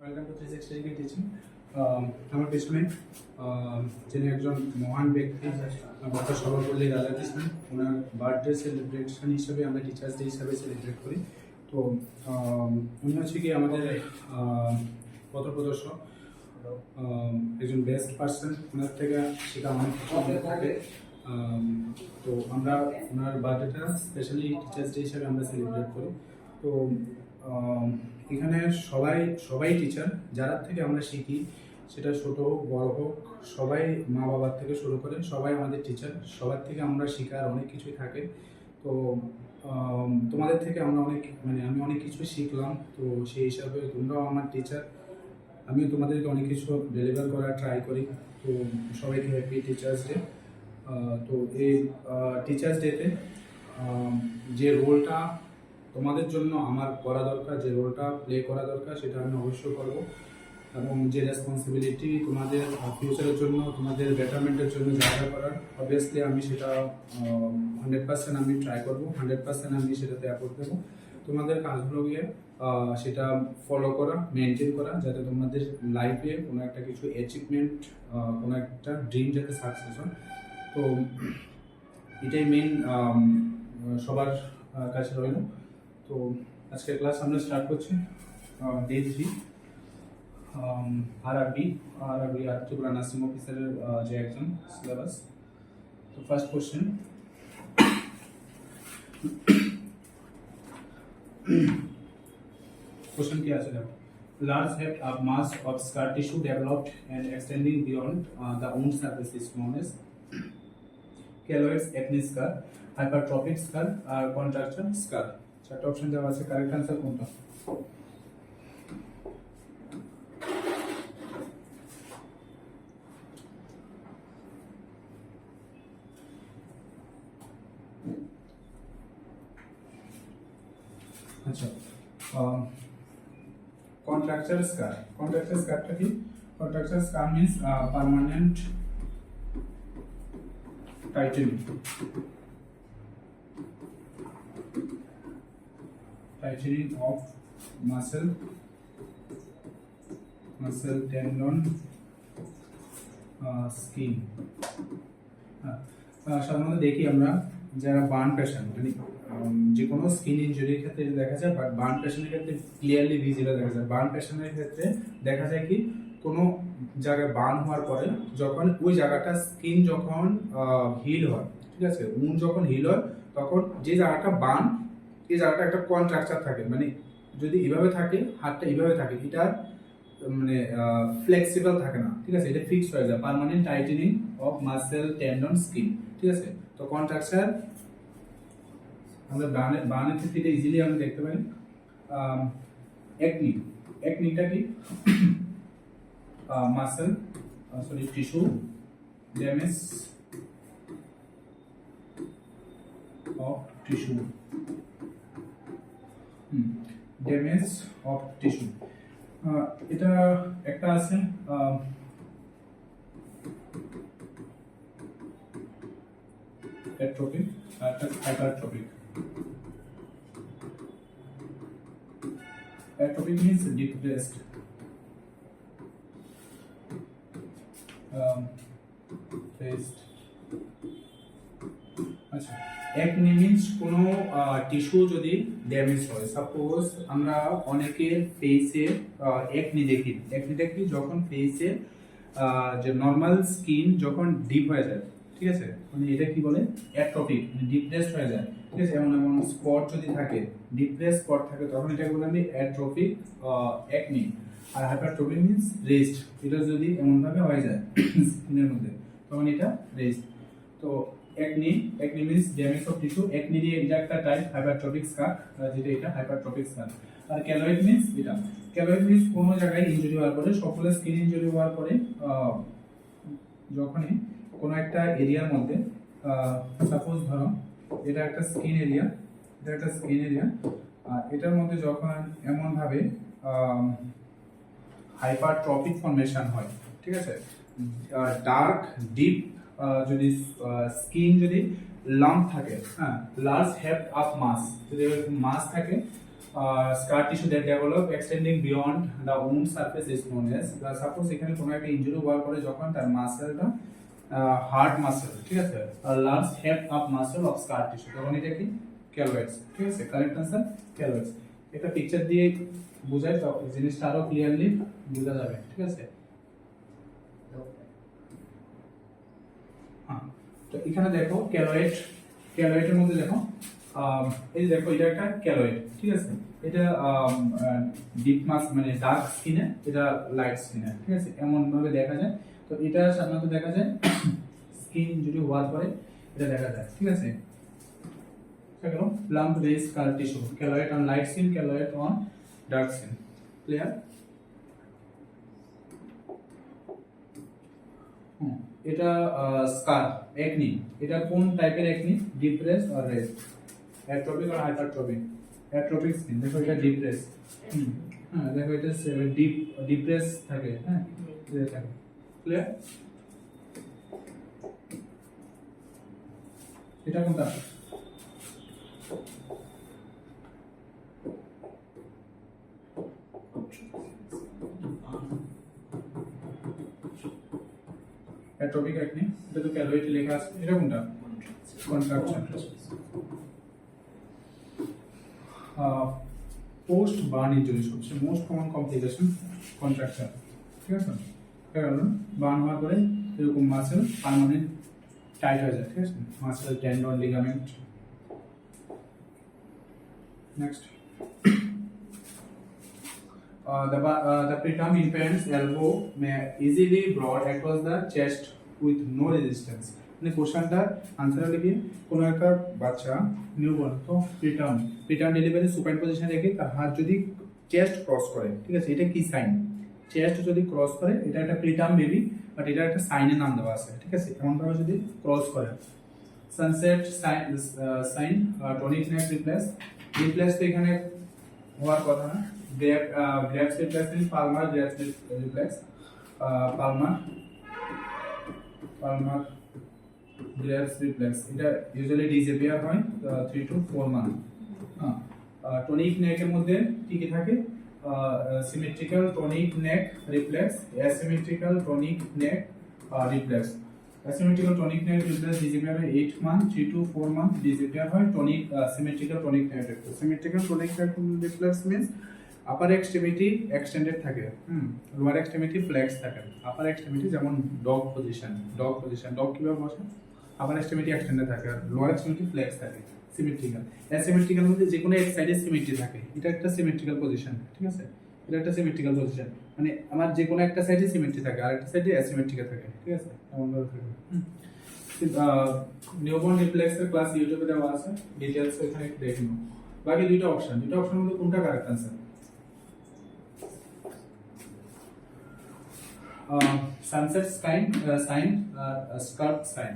Welcome to 360 degree teaching. আমার পিছনে যিনি একজন মহান ব্যক্তি ডক্টর সর্বপল্লী রাধাকৃষ্ণন, ওনার বার্থডে সেলিব্রেশন হিসেবে আমরা টিচার্স ডে হিসাবে সেলিব্রেট করি। তো উনি হচ্ছে কি আমাদের পথপ্রদর্শক, একজন বেস্ট পার্সন। ওনার থেকে সেটা অনেক কিছু থাকে। তো আমরা ওনার বার্থডেটা স্পেশালি টিচার্স ডে হিসাবে আমরা সেলিব্রেট করি। তো এখানে সবাই টিচার, যারা থেকে আমরা শিখি, সেটা ছোট হোক বড় হোক, সবাই মা বাবার থেকে শুরু করে সবাই আমাদের টিচার। সবার থেকে আমরা শেখার অনেক কিছুই থাকে। তো তোমাদের থেকে আমরা আমি অনেক কিছু শিখলাম। তো সেই হিসাবে তোমরাও আমার টিচার, আমিও তোমাদেরকে অনেক কিছু ডেলিভার করার ট্রাই করি। তো সবাইকে হ্যাপি টিচার্স ডে। তো এই টিচার্স ডেতে যে রোলটা তোমাদের জন্য আমার করা দরকার, যে রোলটা প্লে করা দরকার, সেটা আমি অবশ্যই করব। এবং যে রেসপন্সিবিলিটি তোমাদের ফিউচারের জন্য, তোমাদের বেটারমেন্টের জন্য যা যা করার, অবভিয়াসলি আমি সেটা 100% আমি ট্রাই করবো, 100% আমি সেটাতে এফোর্ট দেবো। তোমাদের কাজগুলো গিয়ে সেটা ফলো করা, মেনটেন করা, যাতে তোমাদের লাইফে কোনো একটা কিছু অ্যাচিভমেন্ট, কোনো একটা ড্রিম যাতে সাকসেস হয়। তো এটাই মেন সবার কাছে রইল। তো আজকের ক্লাস আমরা স্টার্ট করছি ডে 3 আরআরবি ত্রিপুরা নার্সিং অফিসারের যে একজন সিলেবাস। তো ফার্স্ট কোশ্চেন, কোশ্চেন কি আছে দেখো। Large heft of mass of scar tissue developed and extending beyond the wound surface is known as keloids, acne scar, hypertrophic scar R contracture scar। চারটা option দেওয়া আছে, কারেক্ট आंसर কোনটা? আচ্ছা, contracture scarটা কি? contracture scar means permanent tightening of muscle, tendon, skin। সাধারণত দেখি আমরা যারা বার্ন পেশেন্ট, মানে যে কোনো স্কিন ইনজুরির ক্ষেত্রে দেখা যায়, বাট বার্ন পেশেন্টের ক্ষেত্রে ক্লিয়ারলি ভিজিবল দেখা যায়। বার্ন পেশেন্টের ক্ষেত্রে দেখা যায় কি, কোনো জায়গায় বার্ন হওয়ার পরে যখন ওই জায়গাটা স্কিন যখন হিল হয়, ঠিক আছে, উন্ড যখন হিল হয়, তখন যে জায়গাটা বার্ন, এই জায়গাটা একটা কন্ট্রাকচার থাকে। মানে যদি এভাবে থাকে, হাতটা এভাবে থাকে, এটা মানে ফ্লেক্সিবল থাকে না, ঠিক আছে, এটা ফিক্স হয়ে যায়। Permanent tightening of muscle, tendon, skin, ঠিক আছে। তো কন্ট্রাকচার আমরা বার্নের ক্ষেত্রে ইজিলি আমরা দেখতে পারি। একনিটা কি? Muscle tissue damage of tissue, damage of tissue. এটা একটা আছে অ্যাট্রোপিক, আর একটা হাইপারট্রোপিক। Atrophic means depressed, আচ্ছা, একনি মিন্স কোনো টিস্যু যদি ড্যামেজ হয়। সাপোজ আমরা অনেকের ফেসে একনি দেখি, যখন ফেসে যে নর্মাল স্কিন যখন ডিপ হয়ে যায়, ঠিক আছে, মানে এটা কি বলে? অ্যাট্রোফিক, মানে ডিপ্রেসড হয়ে যায়, ঠিক আছে। এমন স্পট যদি থাকে, ডিপ্রেস স্পট থাকে, তখন এটাকে বলে আমি অ্যাট্রোফিক একনি। আর হাইপারট্রোফিক মিন্স রেস্ট, এটা যদি এমন ভাবে হয়ে যায় স্কিনের মধ্যে, তখন এটা রেস্ট। তো acne means damage of tissue. Acne দিয়ে এটা একটা টাইপ হাইপারট্রোফিক স্কার, যেটা এটা হাইপারট্রোফিক স্কার। আর কেলয়েড মিন্স এটা, কেলয়েড মিন্স কোনো জায়গায় ইনজুরি হওয়ার পরে, সকলে স্কিন ইনজুরি হওয়ার পরে যখনই কোনো একটা এরিয়ার মধ্যে, সাপোজ ধরো এটা একটা স্কিন এরিয়া, এটার মধ্যে যখন এমন ভাবে হাইপারট্রফিক ফর্মেশন হয়, ঠিক আছে, ডার্ক ডিপ যদি স্কিন যদি লাম্প থাকে, হ্যাঁ, লার্জ হেফট অফ মাস, যদি মাস থাকে, scar tissue that develop extending beyond the wound surface is known as suppose এখানে কোনো একটা ইনজুরি হওয়ার পরে যখন তার মাসেলটা হার্ট মাসেল ঠিক আছে large head of muscle of scar tissue তখন এটা কি ক্যালোয়েডস ঠিক আছে কারেক্ট आंसर ক্যালোয়েডস এটা পিকচার দিয়ে বোঝাই তো জিনিসটা আরো ক্লিয়ারলি বোঝা যাবে ঠিক আছে হ্যাঁ তো এখানে দেখো ক্যালোয়েডের মধ্যে দেখো এই দেখো এটা একটা ক্যালোয়েড ঠিক আছে এটা ডিপ মাস মানে ডার্ক স্কিনে এটা লাইট স্কিনে ঠিক আছে এমন ভাবে দেখা যায় তো এটা সাধারণত দেখা যায় স্কিন যদি ওয়াশ করে এটা দেখা যায় ঠিক আছে দেখো lump base scar tissue keloid on light skin keloid on dark skin clear এটা স্কার একনি এটা কোন টাইপের একনি ডিপ্রেস আর রেস্ট অ্যাট্রোপিক আর হাইপারট্রোপিক অ্যাট্রোপিক স্কিন দেখো এটা ডিপ্রেস হ্যাঁ দেখো এটা ডিপ্রেস থাকে হ্যাঁ এটা থাকে ক্লিয়ার এটা কোনটা অ্যাট্রোপিক একনি এটা তো ক্যালোয়েড লেখা আছে এটা কোনটা কন্ট্রাকশন পোস্ট বার্ন ইনজুরি সবচেয়ে মোস্ট কমন কমপ্লিকেশন কন্ট্রাকশন ঠিক আছে কারণ বার্ন হওয়ার পরে এরকম মাসেল পার্মানেন্ট টাইট হয়ে যায় ঠিক আছে muscle tendon ligament next the preterm infant's elbow may easily brought across the chest with no resistance মানে কোশ্চেনটা আনসার হলো কি কোন একটা বাচ্চা নিউবর্ন তো প্রিটার্ম ডেলিভারি সুপাইন পজিশনে রেখে তার হাত যদি চেস্ট ক্রস করে ঠিক আছে এটা কি সাইন চেস্ট যদি ক্রস করে এটা একটা প্রিটার্ম বেবি বাট এটা একটা সাইনের নাম দেওয়া আছে ঠিক আছে এমন ভাবে যদি ক্রস করে সানসেট সাইন টনিক নেক রিপ্লেস তো এখানে হওয়ার কথা না graves replace means Palmer graves replace Palmer graves replace এটা ইউজুয়ালি ডিসঅ্যাপিয়ার হয় 3 to 4 মান্থ টনিক নেকের মধ্যে কি কি থাকে সিমেট্রিক্যাল টনিক নেক রিপ্লেক্স অ্যাসিমেট্রিক্যাল টনিক নেক রিপ্লেক্স asymmetrical tonic neck reflex disappear হয় 8 month 3 to 4 month disappear হয় tonic symmetrical tonic neck reflex symmetrical tonic neck reflex means upper extremity extended থাকে lower extremity flex থাকে upper extremity যেমন dog position dog কিভাবে বসে upper extremity extended থাকে আর lower extremity flex থাকে symmetrical asymmetrical মধ্যে যে কোনো এক সাইডে সিমেট্রি থাকে এটা একটা symmetrical position ঠিক আছে এটা একটা সিমেট্রিক্যাল পজিশন মানে আমার যে কোনো একটা সাইডে সিমেট্রি থাকে আর একটা সাইডে অ্যাসিমেট্রিক্যাল থাকে ঠিক আছে এমন ভাবে থাকে নিউবর্ন রিফ্লেক্সের ক্লাস ইউটিউবে দেওয়া আছে ডিটেইলস এখানে একটু দেখে নাও বাকি দুটো অপশনের মধ্যে কোনটা correct answer sunset sign স্কার্প sign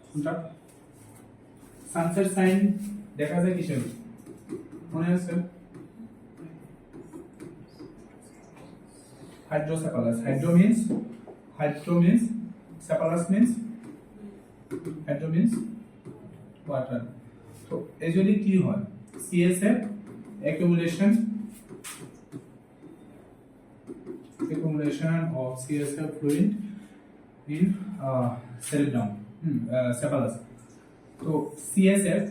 কোনটা সানসেট সাইন দেখা যায় কিসে মনে আছে hydrocephalus hydro means cephalus means water তো এজন্য কি হয় CSF accumulation of CSF fluid in cerebellum cephalus তো CSF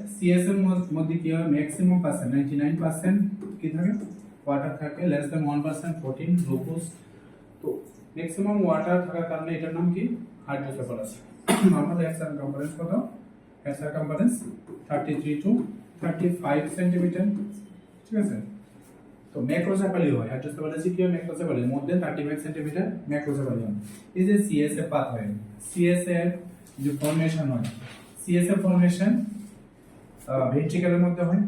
এর মধ্যে কি হয় ম্যাক্সিমাম পার্সেন্ট 99% কি থাকে ওয়াটার থাকে লেস দ্যান 1% প্রোটিন গ্লুকোজ তো ম্যাক্সিমাম ওয়াটার থাকার কারণে এটার নাম কি হাইড্রোসেফালাস নরমাল হেড সারকামফারেন্স কত হেড সারকামফারেন্স 33 to 35 সেন্টিমিটার ঠিক আছে তো ম্যাক্রোসেফালি হয় হাইড্রোসেফালাস কি হয় ম্যাক্রোসেফালি মধ্যে 35 সেন্টিমিটার ম্যাক্রোসেফালি হয় এই যে CSF পাথ হয় CSF যে ফর্মেশন হয় CSF ফর্মেশন ভেন্ট্রিকলের মধ্যে হয়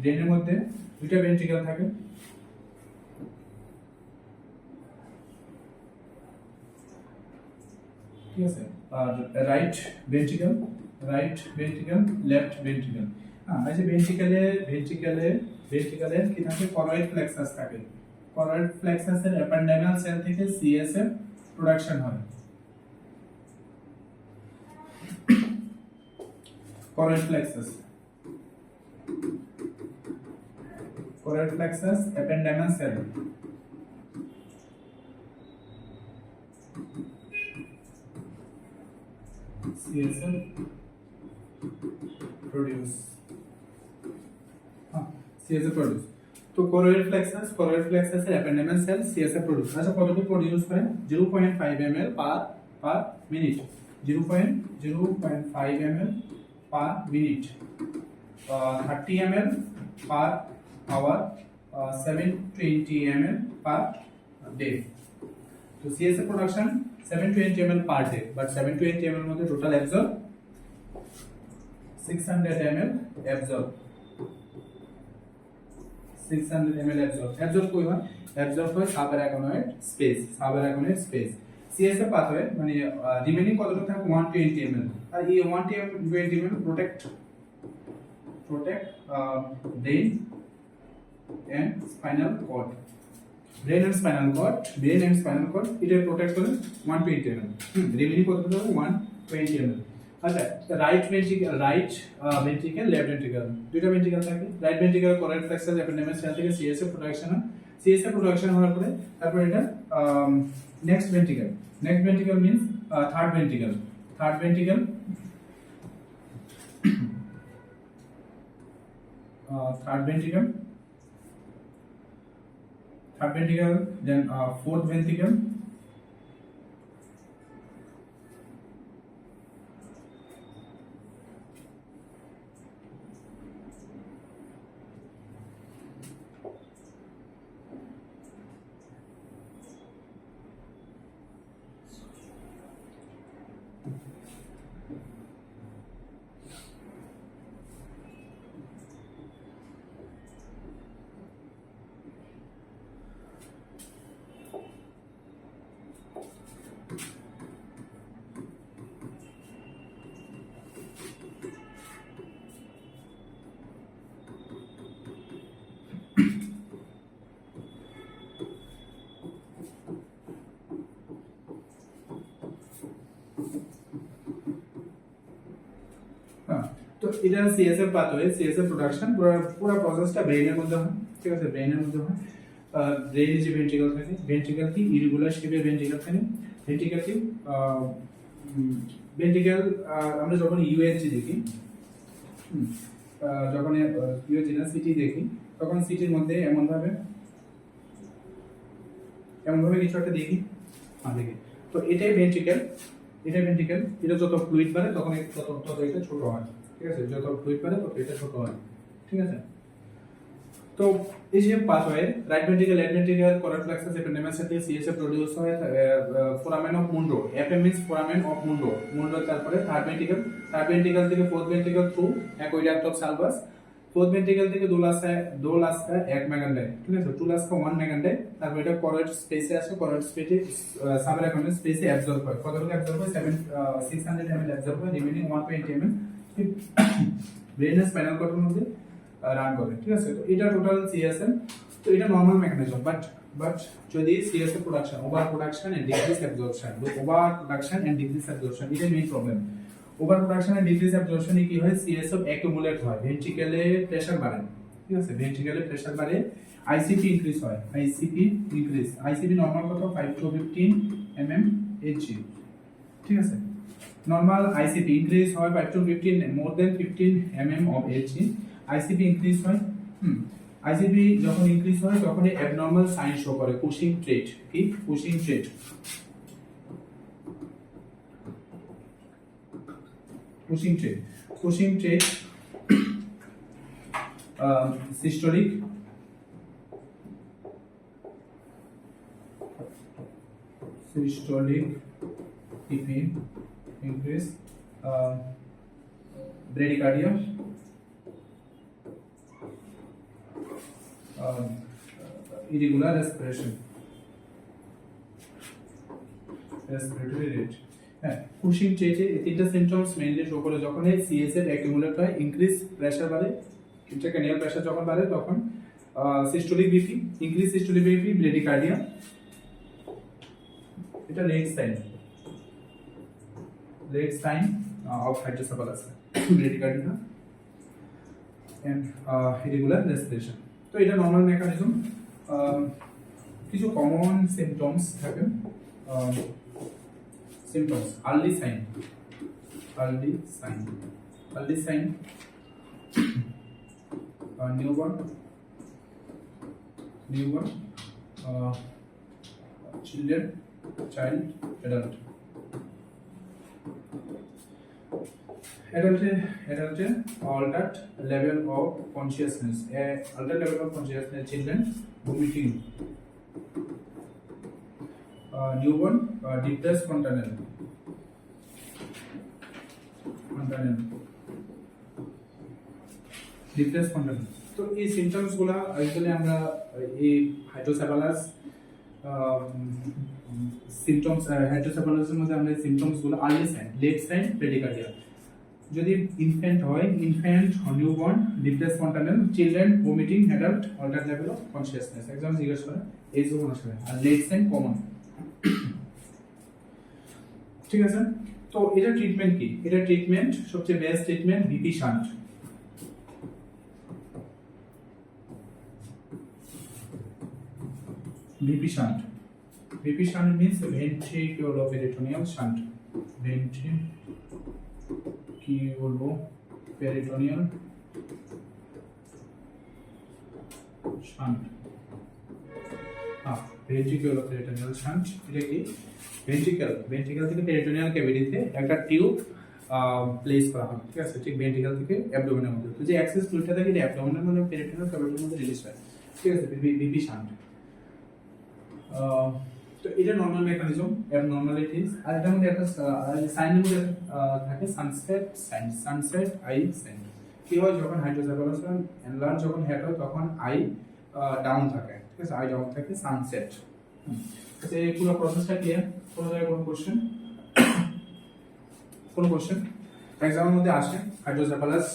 ব্রেনের মধ্যে দুটো ভেন্ট্রিকল থাকে ঠিক আছে আর রাইট ভেন্ট্রিকল লেফট ভেন্ট্রিকল এই যে ভেন্ট্রিকলের কি থাকে করয়েড প্লেক্সাস থাকে করয়েড প্লেক্সাসের অ্যাপেন্ডাইনাল সেল থেকে CSF প্রোডাকশন হয় choroid plexus ependymal cell CSF produce CSF produce তো choroid plexus এর ependymal cell CSF produce আচ্ছা কতটুকু প্রডিউস করে 0.5 ml per minute 0.5 ml per minute 30 ml per hour 720 ml per day তো CSF production 720 ml per day but 720 ml মধ্যে total absorb 600 ml absorb 600 ml absorb কই হয় absorb হয় সাবঅ্যারাকনোয়েড space CSF pathway মানে remaining কতটুকু থাকে 120 ml আর এই 120 ml protect brain and spinal cord brain and spinal cord এটা প্রোটেক্ট করে 120 ml রিমেইনিং কত হবে 120 ml আচ্ছা রাইট ভেন্ট্রিকল লেফট ভেন্ট্রিকল দুটো ভেন্ট্রিকল থাকে right ventricle choroid plexus ependymal cell থেকে CSF প্রোডাকশন হওয়ার পরে তারপর এটা next ventricle means third ventricle then fourth ventricle তো এটা CSF পাথওয়ে CSF প্রোডাকশন পুরো প্রসেসটা ব্রেইনের মধ্যে হয় ঠিক আছে ব্রেইনের মধ্যে হয় ব্রেইনে যে ভেন্ট্রিকল থাকে ভেন্ট্রিকলটি ইরেগুলার শেপের ভেন্ট্রিকল থাকে ভেন্ট্রিকল আমরা যখন ইউএসজি দেখি যখন ইউএসজি না সিটি দেখি তখন সিটির মধ্যে এমন ভাবে কিছু একটা দেখি দেখি তো এটাই ভেন্ট্রিকল এটা যত ফ্লুইড বাড়ে তখন তত এটা ছোট হয় ঠিক আছে যত ফ্লুইড বাড়ে তত এটা ছোট হয় ঠিক আছে তো এই যে pathway right ventricle left ventricle choroid plexus ependymal cell থেকে CSF প্রোডিউস হয় foramen of Monro FM means foramen of Monro তারপরে থার্ড ভেন্ট্রিকল থেকে fourth ventricle through aqueduct of Salvas fourth ventricle থেকে দো লাস্কা 1 মেগান্ডাই ঠিক আছে 2 লাস্কা 1 মেগান্ডাই তারপর এটা choroid স্পেসে আসে choroid স্পেসে সাবঅ্যারাকনোয়েড স্পেসে অ্যাবজর্ব হয় কতটুকু অ্যাবজর্ব হয় 600 ml অ্যাবজর্ব হয় remaining 120 ml brain and spinal কর্ডের মধ্যে রান করে ঠিক আছে তো এটা টোটাল CSF তো এটা নরমাল মেকানিজম বাট যদি CSF production over production and decrease absorption এটা main problem over production and decrease absorption কি হয় CSF অ্যাকুমুলেট হয় ভেন্ট্রিকলে প্রেসার বাড়ে ঠিক আছে ভেন্ট্রিকলে প্রেসার বাড়ে ICP ইনক্রিজ হয় ICP নরমাল কত 5 to 15 mm Hg ঠিক আছে normal ICP increase হয় 5 to 15 more than 15 mm of Hg ICP increase হয় ICP যখন ইনক্রিজ হয় তখন abnormal সাইন শো করে কুশিং ট্রেট কি Cushing triad systolic TP increase bradycardia irregular respiratory rate হ্যাঁ কুশিং ট্রেটে এই তিনটা সিম্পটমস মেইনলি শো করে যখন এই CSF অ্যাকুমুলেট হয় ইনক্রিজ প্রেসার বাড়ে ইন্ট্রাক্রেনিয়াল প্রেসার যখন বাড়ে তখন systolic BP increase systolic BP bradycardia এটা late sign of hydrocephalus bradycardia and irregular respiration. তো এটা নর্মাল মেকানিজম। কিছু কমন সিমটমস থাকে। Symptoms early sign newborn children, child, adult. Adult altered level of consciousness. Altered level of consciousness. Children vomiting. Newborn depressed spontaneal. Depress content. তো এই symptoms গুলা actually আমরা এই hydrocephalus symptoms হাইড্রোসেফালাসের মধ্যে আমরা symptoms গুলো early sign, late sign, bradycardia. যদি infant হয়, infant, newborn, depress fontanelle, children, vomiting, adult, alter level of consciousness. একদম জিজ্ঞেস করে এই সব আসবে। আর লেট সাইন কমন। ঠিক আছে। তো এটা ট্রিটমেন্ট কি? এটা ট্রিটমেন্ট সবচেয়ে best treatment VP shunt. VP shunt. VP shunt means ventriculoperitoneal shunt. Ventriculoperitoneal shunt. ventriculoperitoneal shunt এটা কি? ভেন্ট্রিকল থেকে পেরিটোনিয়াল ক্যাভিটিতে একটা টিউব প্লেস করা হয়। ঠিক আছে, ঠিক ভেন্ট্রিকল থেকে অ্যাবডোমেনের মধ্যে। তো যে অ্যাক্সেস ফ্লুইডটা থাকে এটা অ্যাবডোমেনের মধ্যে পেরিটোনিয়াল ক্যাভিটির মধ্যে রিলিজ হয়। ঠিক আছে, VP shunt। তো এটা নরমাল মেকানিজম, অ্যাবনরমালিটিস। আর এটার মধ্যে একটা সাইনের মধ্যে থাকে সানসেট আই সাইন। কি হয় যখন হাইড্রোসেফালাস এনলার্জ যখন হেড হয় তখন আই ডাউন থাকে। ঠিক আছে, আই ডাউন থাকে, সানসেট। আচ্ছা, এই পুরো প্রসেসটা ক্লিয়ার? কোনো জায়গায় কোনো কোশ্চেন? কোন কোশ্চেন এক্সামের মধ্যে আসে? হাইড্রোসেফালাস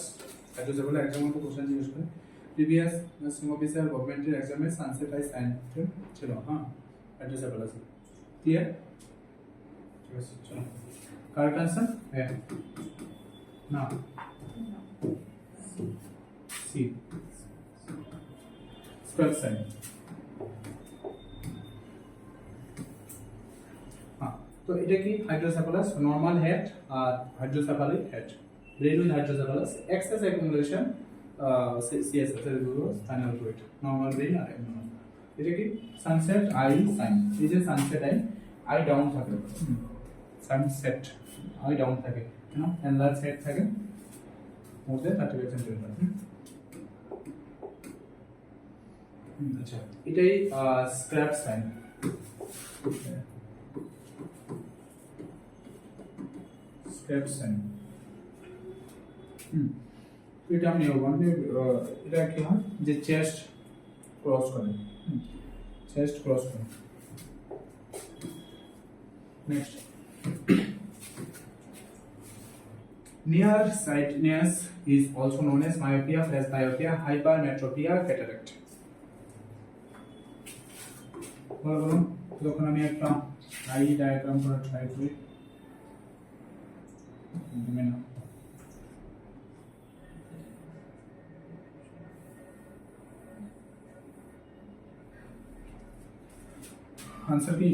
এক্সামের মধ্যে কোশ্চেন জিজ্ঞেস করে। প্রিভিয়াস নার্সিং অফিসার গভর্নমেন্টের এক্সামে সানসেট আই সাইন ছিল। হ্যাঁ, হাইড্রোসেফালাস ক্লিয়ার? ঠিক আছে, চলো কারেক্ট आंसर है না সি স্কয়ার সাইন। হ্যাঁ, তো এটা কি? হাইড্রোসেফালাস নরমাল হেড আর hydrocephalic head, brain with hydrocephalus, excess accumulation CSF এর গুলো স্পাইনাল ফ্লুইড, নরমাল ব্রেন আর অ্যাবনরমাল। এটা কি? Sunset eye sign. এই যে সানসেট আই ডাউন থাকে, সানসেট আই ডাউন থাকে, কেন? এনলার্জ হেড থাকে, মধ্যে 35 সেন্টিমিটার। আচ্ছা, এটাই স্ক্র্যাপ সাইন। স্ক্র্যাপ সাইন এটা আমি এটা কি হয় যে চেস্ট ক্রস করে, চেস্ট ক্রস করে। Next, nearsightedness is also known as myopia, presbyopia, hypermetropia, cataract. বলো যখন আমি একটা আই ডায়াগ্রাম করা ট্রাই করি, आंसर की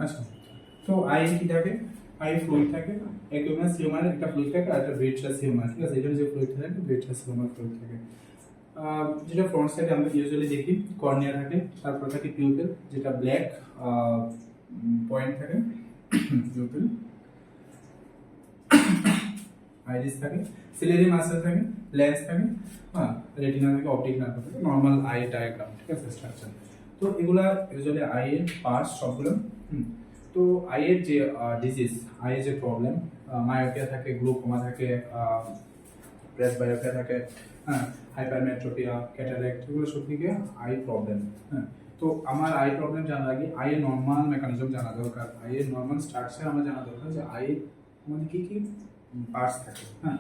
আচ্ছা, তো আই কি থাকে? আই ফ্লুইড থাকে, অ্যাকুয়াস হিউমারের একটা ফ্লুইড থাকে আর একটা ভিট্রাস হিউমার, ঠিক আছে? এটা যে ফ্লুইড থাকে ভিট্রাস হিউমার ফ্লুইড থাকে। যেটা ফ্রন্ট সাইডে আমরা ইউজুয়ালি দেখি কর্নিয়া থাকে, তারপর থাকে পিউপিল যেটা ব্ল্যাক পয়েন্ট থাকে পিউপিল, আইরিস থাকে, সিলিয়ারি মাসেল থাকে, লেন্স থাকে, হ্যাঁ, রেটিনা থাকে, অপটিক নার্ভ থাকে, নরমাল আই ডায়াগ্রাম, ঠিক আছে? স্ট্রাকচার। তো এগুলা ইউজুয়ালি আই এর পার্টস সবগুলো। তো আই এর যে ডিজিজ, আই এর যে প্রবলেম, মায়োপিয়া থাকে, গ্লুকোমা থাকে, প্রেসবায়োপিয়া থাকে, হ্যাঁ, হাইপারমেট্রোপিয়া, ক্যাটারাক্ট, এগুলো সব থেকে আই প্রবলেম। হ্যাঁ, তো আমার আই প্রবলেম জানার আগে আই এর নরমাল মেকানিজম জানা দরকার, আই এর নরমাল স্ট্রাকচার আমার জানা দরকার যে আই মানে কি কি পার্টস থাকে। হ্যাঁ,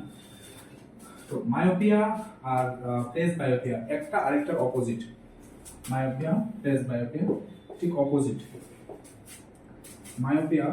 তো মায়োপিয়া আর প্রেসবায়োপিয়া একটা আরেকটার অপোজিট। মায়োপিয়া প্রেসবায়োপিয়া ঠিক অপোজিট। মায়োপিয়া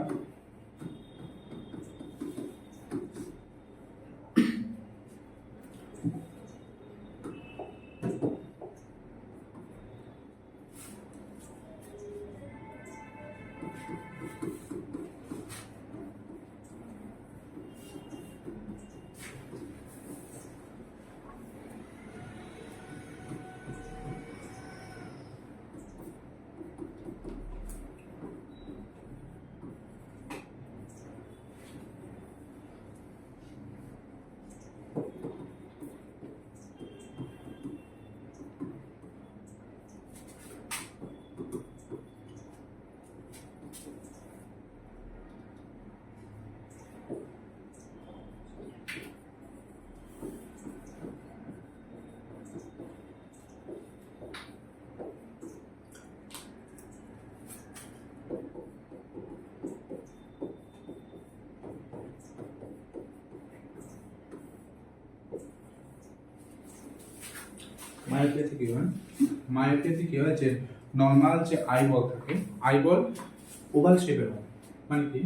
মায়োপিয়াতে কি হয়? মায়োপিয়াতে কি হয় যে নরমাল যে আইবল থাকে, আইবল ওভাল শেপের হয়। মানে কি,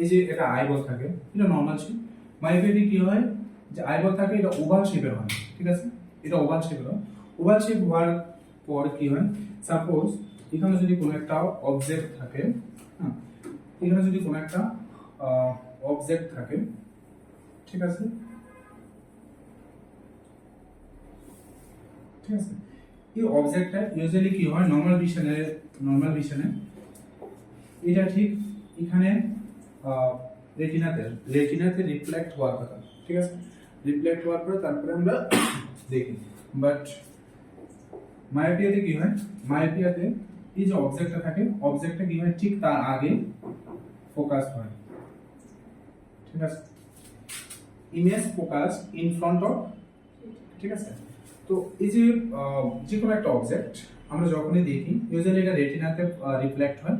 এই যে একটা আইবল থাকে এটা নরমাল শেপ, মায়োপিয়াতে কি হয় যে আইবল থাকে এটা ওভাল শেপের হয়, ঠিক আছে? এটা ওভাল শেপের হয়। ওভাল শেপ হওয়ার পর কি হয়, সাপোজ এখানে যদি কোনো একটা অবজেক্ট থাকে, হ্যাঁ, এখানে যদি কোনো একটা অবজেক্ট থাকে, ঠিক আছে? ঠিক আছে, এই অবজেক্টটা ইউজুয়ালি কি হয় নরমাল ভিশনে এটা ঠিক এখানে রেটিনাতে রিফ্লেক্ট হওয়ার কথা, ঠিক আছে? রিফ্লেক্ট হওয়ার পরে তারপরে আমরা দেখি। বাট মায়োপিয়াতে কি হয়, মায়োপিয়াতে এই যে অবজেক্টটা থাকে, অবজেক্টটা কি হয় ঠিক তার আগে ফোকাস হয়, ঠিক আছে? Image focus in front of, ঠিক আছে? তো এই যে যে কোনো একটা অবজেক্ট আমরা যখনই দেখি ইউজুয়ালি এটা রেটিনাতে রিফ্লেক্ট হয়,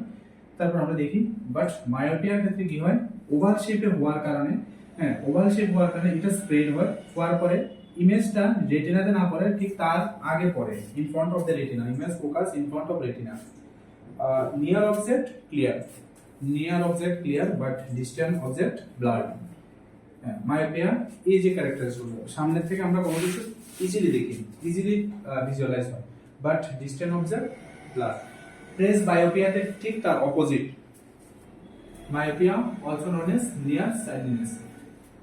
তারপর আমরা দেখি। বাট মায়োপিয়ার ক্ষেত্রে কি হয়, ওভাল শেপে হওয়ার কারণে, হ্যাঁ, ওভাল শেপ হওয়ার কারণে এটা স্প্রেড হয়, হওয়ার পরে ইমেজটা রেটিনাতে না পড়ে ঠিক তার আগে পড়ে, in front of the retina, image focus in front of retina. Near object clear but distant object blurred. Myopia এই যে ক্যারেক্টারিস্টিকগুলো সামনের থেকে আমরা কোনো কিছু ইজিলি দেখি, ইজিলি ভিজুয়ালাইজ হয়, বাট ডিস্ট্যান্ট অবজেক্ট ব্লার। প্রেসবায়োপিয়াতে ঠিক তার opposite, myopia also known as near sightedness.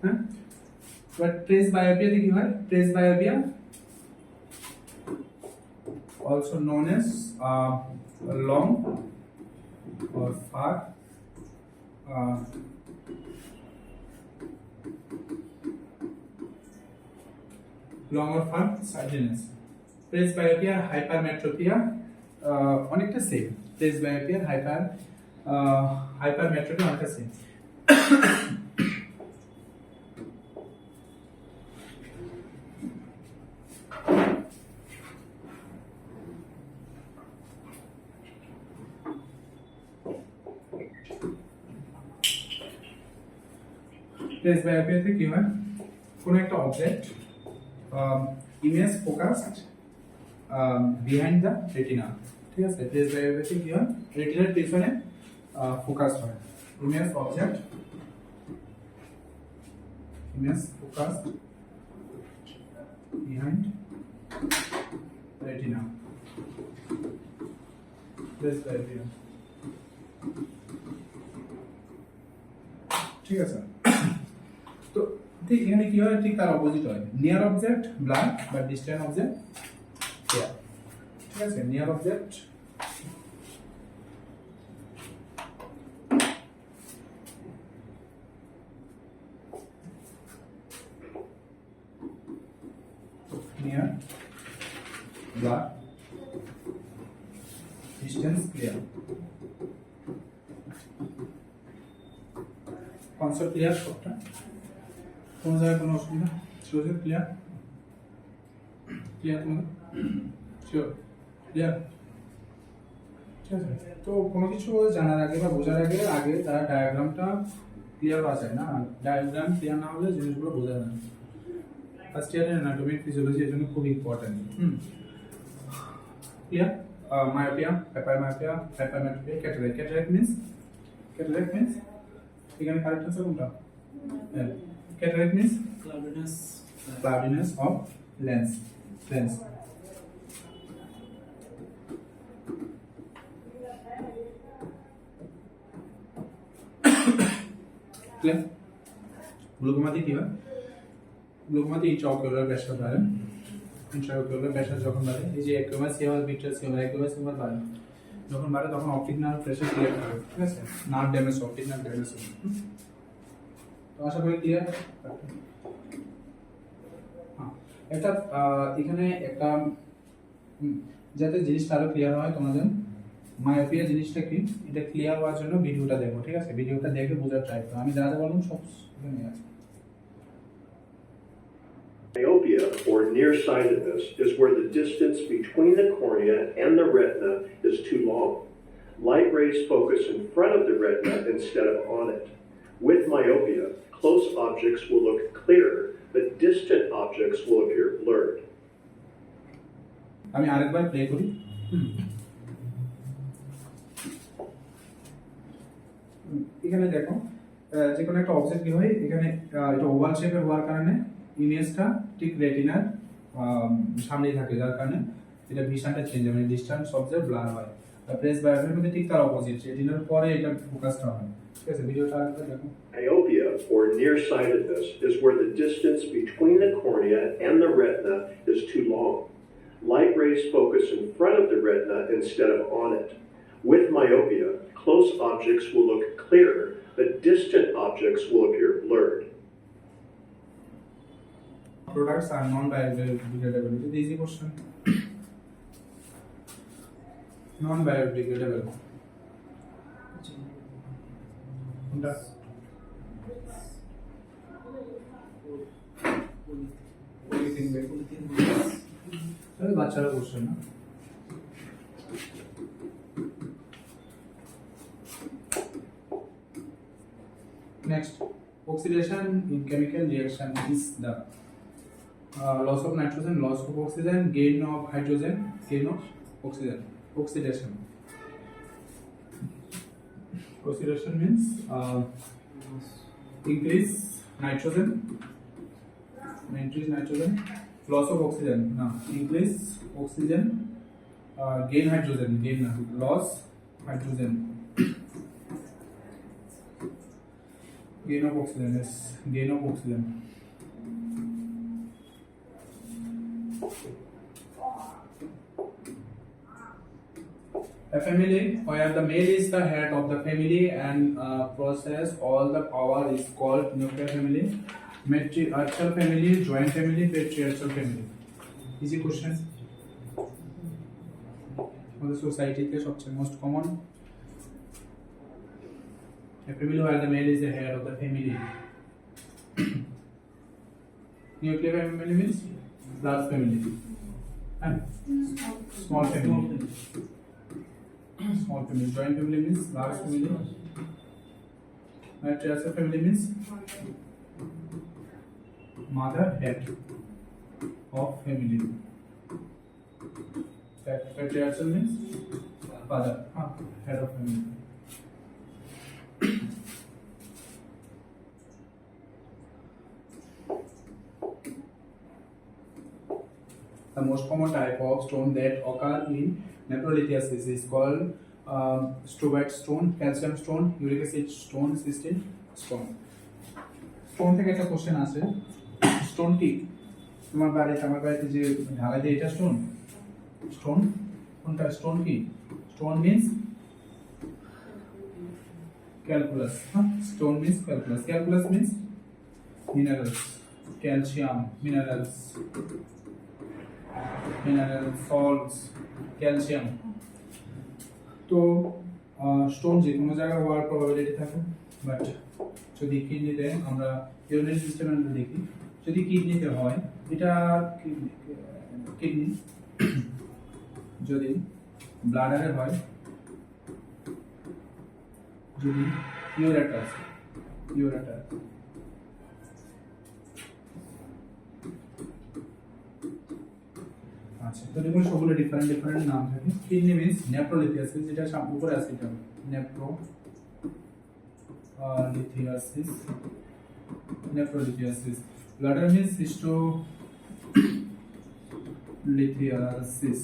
হ্যাঁ, বাট প্রেসবায়োপিয়াতে কি হয়, presbyopia also known as long or far long or far sightedness. Presbyopia, hypermetropia অনেকটা সেম। প্রেসবায়োপিয়া হাইপারমেট্রোপিয়া অনেকটা সেম। প্রেসবায়োপিয়াতে কি হয়, কোন একটা object image focused behind the retina, ঠিক আছে? প্রেসবায়োপিয়াতে কি হয়, রেটিনার পিছনে ফোকাস হয়, image focused behind retina, presbyopia. ঠিক আছে তো ঠিক এখানে কি হয় ঠিক তার অপোজিট হয় near object blur but distant object clear ঠিক আছে near object near blur distance clear concept clear সবটা কোন জায়গায় কোনো অসুবিধা শিওর ক্লিয়ার ক্লিয়ার তোমাদের শিওর ক্লিয়ার ঠিক আছে তো কোনো কিছু জানার আগে বা বোঝার আগে তারা ডায়াগ্রামটা ক্লিয়ার আছে না ডায়াগ্রাম ক্লিয়ার না হলে জিনিসগুলো বোঝা যায় না ফার্স্ট ইয়ারের অ্যানাটমি ফিজিওলজি এর জন্য খুব important clear myopia hypermetropia cataract means এখানে কারেক্ট আনসার কোনটা cataract means cloudiness of lens clear গ্লুকোমাতি কি হয় গ্লুকোমাতি ইন্ট্রাঅকুলার প্রেসার বাড়ে ইন্ট্রাঅকুলার প্রেসার যখন বাড়ে এই যে একুয়াসিয়াল বিট্রাসিয়াল একুয়াসিয়াল বাড়ে যখন বাড়ে তখন অপটিক নার্ভ প্রেসার ক্লিয়ার হবে ঠিক আছে nerve damage optic nerve damage হবে তো আশা করি ক্লিয়ার হ্যাঁ এটা এখানে একটা যাতে জিনিসটা আরো ক্লিয়ার হয় তোমাদের মায়োপিয়া জিনিসটা কি এটা ক্লিয়ার হওয়ার জন্য ভিডিওটা দেখো ঠিক আছে ভিডিওটা দেখে বোঝার ট্রাই করো আমি যা যা বললাম সব এখানে আছে Myopia, or nearsightedness, is where the distance between the cornea and the retina is too long. Light rays focus in front of the retina instead of on it. With myopia, close objects will look clearer, but distant objects will appear blurred. আমি আরেকবার play করি এখানে দেখো যে কোনো একটা object কি হয় এখানে এটা ওভাল শেপের হওয়ার কারণে ইমেজটা ঠিক রেটিনার সামনেই থাকে যার কারণে এটা ভিশনটা চেঞ্জ হয় মানে ডিসটেন্স অবজেক্ট ব্লার হয় আর প্রেস বায়োপের মধ্যে ঠিক তার অপোজিট রেটিনার পরে এটা ফোকাসটা হয় ঠিক আছে ভিডিওটা আরেকবার দেখো Myopia, or nearsightedness, is where the distance between the cornea and the retina is too long. Light rays focus in front of the retina instead of on it. With myopia, close objects will look clearer, but distant objects will appear blurred. Products are non-biodegradable. It is easy question. Non-biodegradable. বাচ্চারা question না next oxidation in chemical reaction is the loss of nitrogen, loss of oxygen, gain of hydrogen, gain of oxygen. Oxidation. Oxidation means increase nitrogen, loss of oxygen. No, increase oxygen, gain hydrogen, loss hydrogen. Gain of oxygen, yes, gain of oxygen. A family where the male is the head of the family and process all the power is called nuclear family, matriarchal family, joint family, patriarchal family. Easy question. আমাদের সোসাইটিতে সবচেয়ে most common. A family where the male is the head of the family. Nuclear family means large family. And small family. Small family. Joint family means large family. Matriarchal family means mother head of family. Patriarchal means father head of family. The most common type of stone that occur in nephrolithiasis is called strobite stone, calcium stone, uric acid stone, cystine stone. Stone থেকে একটা question আছে, stone কি? তোমার বাড়িতে আমার বাড়িতে যে ঢালাই দিয়ে এটা স্টোন, স্টোন কোনটা? স্টোন কি? Stone means calculus. Stone means calculus, calculus means minerals, calcium, minerals, mineral salts, calcium. তো স্টোন যে কোনো জায়গায় হওয়ার প্রবাবিলিটি থাকে, বাট যদি কিডনিতে আমরা ইউরিনারি সিস্টেমে দেখি, যদি কিডনিতে হয়, এটা কিডনি যদি ব্লাডারে হয়, যদি ইউরেটাস, ইউরেটাস আচ্ছা, তো দেখুন সবগুলো ডিফারেন্ট ডিফারেন্ট নাম থাকে। কিডনি মিন্স নেফ্রোলিথিয়াসিস, যেটা উপরে আছে এটা nephrolithiasis, nephrolithiasis. Bladder means cystolithiasis.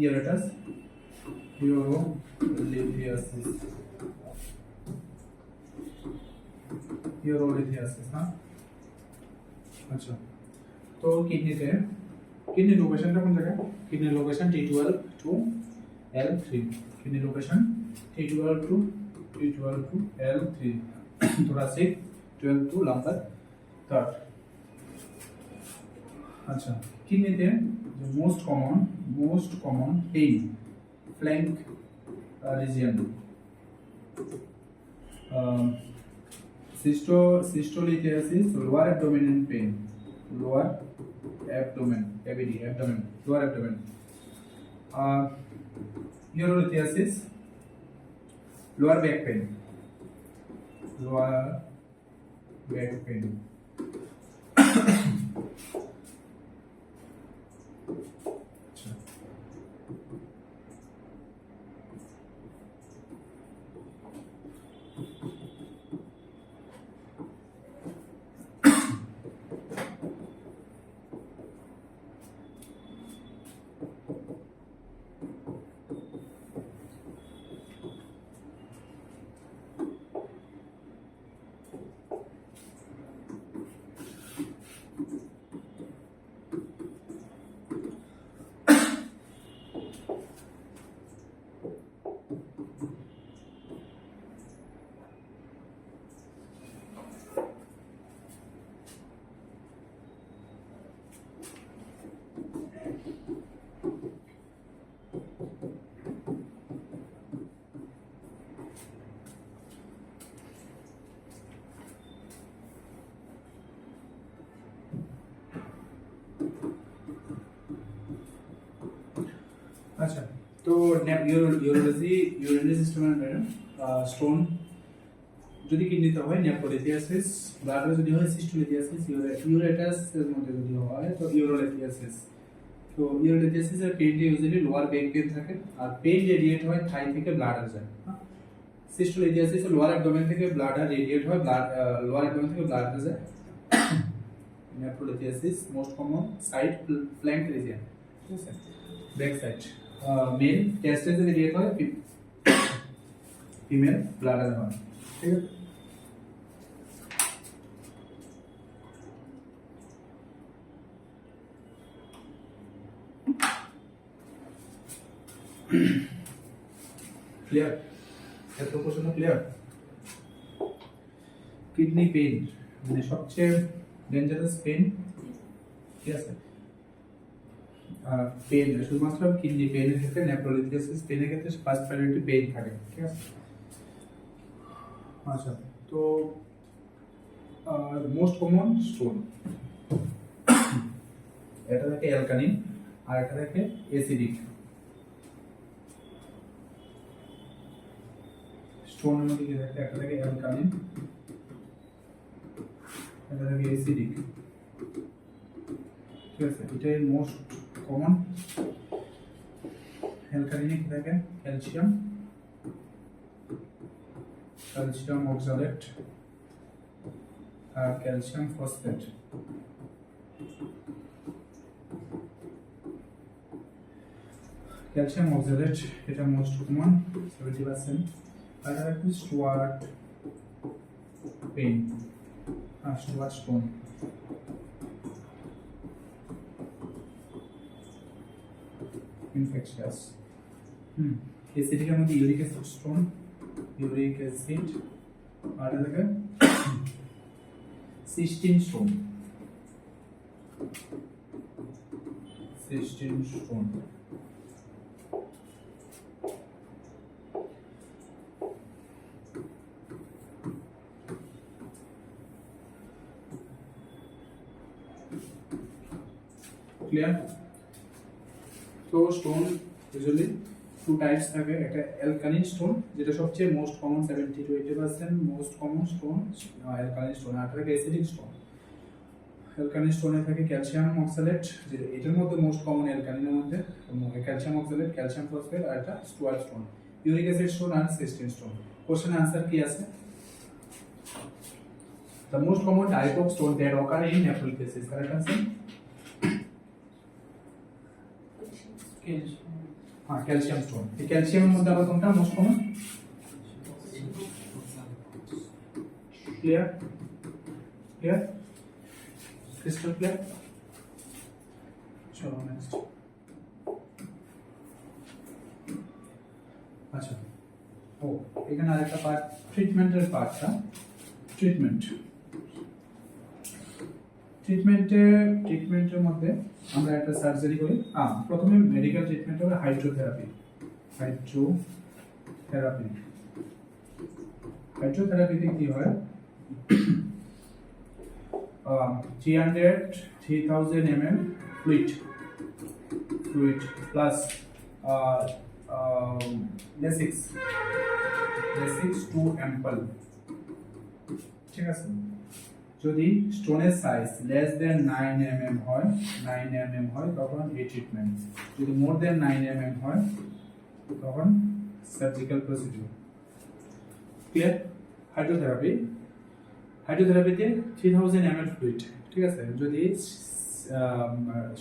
Ureters urolithiasis, urolithiasis. হ্যাঁ আচ্ছা, তো কিডনিতে কিডনি লোকেশনটা কোন জায়গায়? Kidney location T12 to L3, kidney location T12 to L3, thoracic 12 to lumbar 3rd। আচ্ছা, কিডনিতে most common pain flank region, Cystolithiasis, lower abdominal pain, lower abdomen, ABD, abdomen, lower abdomen. Urolithiasis, lower back pain, lower back pain. আচ্ছা, তো urinary সিস্টেমের stone যদি কিডনিতে হয় nephrolithiasis, ব্লাডারে যদি হয় সিস্টোলিথিয়াসিস, ইউরেটাস এর মধ্যে যদি হয় তো ইউরোলিথিয়াসিস। তো ইউরোলিথিয়াসিস এর পেইনটা ইউজুয়ালি লোয়ার বেক পেইন থাকে, আর পেইন রেডিয়েট হয় থাই থেকে ব্লাডার যায়। সিস্টোলিথিয়াসিস লোয়ার অ্যাবডোমেন থেকে ব্লাডার রেডিয়েট হয়, লোয়ার অ্যাবডোমেন থেকে ব্লাডার যায়। Nephrolithiasis most common side flank region, ঠিক আছে, ব্যাক সাইড। মেল টেস্টিসে রেডিয়েট হয়, ফিমেল ব্লাডার হয়, ঠিক আছে। ক্লিয়ার? এত কোশ্চেন ক্লিয়ার? কিডনি পেইন মানে সবচেয়ে ডেঞ্জারাস পেইন, ঠিক আছে। পেইন শুধুমাত্র কিডনি পেইনের ক্ষেত্রে, নেফ্রোলিথিয়াসিস পেইনের ক্ষেত্রে ফার্স্ট প্রায়োরিটি পেইন থাকে, ঠিক আছে। আচ্ছা, তো মোস্ট কমন স্টোন, এটা থাকে অ্যালকালিন আর এটা থাকে অ্যাসিডিক। স্টোনের মধ্যে কি থাকে? একটা থাকে অ্যালকালিন, এটা থাকে অ্যাসিডিক, ঠিক আছে। এটাই মোস্ট কমন। অ্যালকালিনে কি থাকে? ক্যালসিয়াম, ক্যালসিয়াম অক্সালেট আর ক্যালসিয়াম ফসফেট। ক্যালসিয়াম অক্সালেট এটা মোস্ট কমন 70%, এটা একটা struvite pen, struvite stone. Infectious, এসিডিকের মধ্যে uric acid stone, uric acid, আর এটাকে cystine stone, cystine stone. Clear? তো স্টোন ইউজুয়ালি টু টাইপস থাকে, একটা অ্যালকালিন স্টোন যেটা সবচেয়ে most common, 70 to 80% most common stone alkaline stone. আর একটা অ্যাসিডিক স্টোন। অ্যালকালিন স্টোনে থাকে ক্যালসিয়াম অক্সালেট, যেটা এটার মধ্যে মোস্ট কমন অ্যালকালিনের মধ্যে ক্যালসিয়াম অক্সালেট, ক্যালসিয়াম ফসফেট, আর একটা struvite stone, uric acid stone আর সিস্টিন স্টোন। কোশ্চেন আনসার কি আছে? The most common type of stone that occur in nephrolithiasis, correct answer? हाँ कैल्शियम स्टोन। ये कैल्शियम मध्य आगे कौन सा most common? Clear? Clear? Crystal clear? चलो नेक्स्ट। अच्छा ओ এখানে আরেকটা পার্ট ট্রিটমেন্টের পার্ট था। ট্রিটমেন্টের মধ্যে আমরা একটা সার্জারি করি। প্রথমে মেডিকেল ট্রিটমেন্ট হবে হাইড্রোথেরাপিতে কি হয়? 3000 ml fluid plus Lasix 2 ample, ঠিক আছে? যদি স্টোনের সাইজ লেস দেন 9 mm হয় তখন এই ট্রিটমেন্ট, যদি মোর দেন 9 mm হয় তখন সার্জিক্যাল প্রসিডিউর। ক্লিয়ার? হাইড্রোথেরাপিতে 3000 ml ফ্লুইড, ঠিক আছে? যদি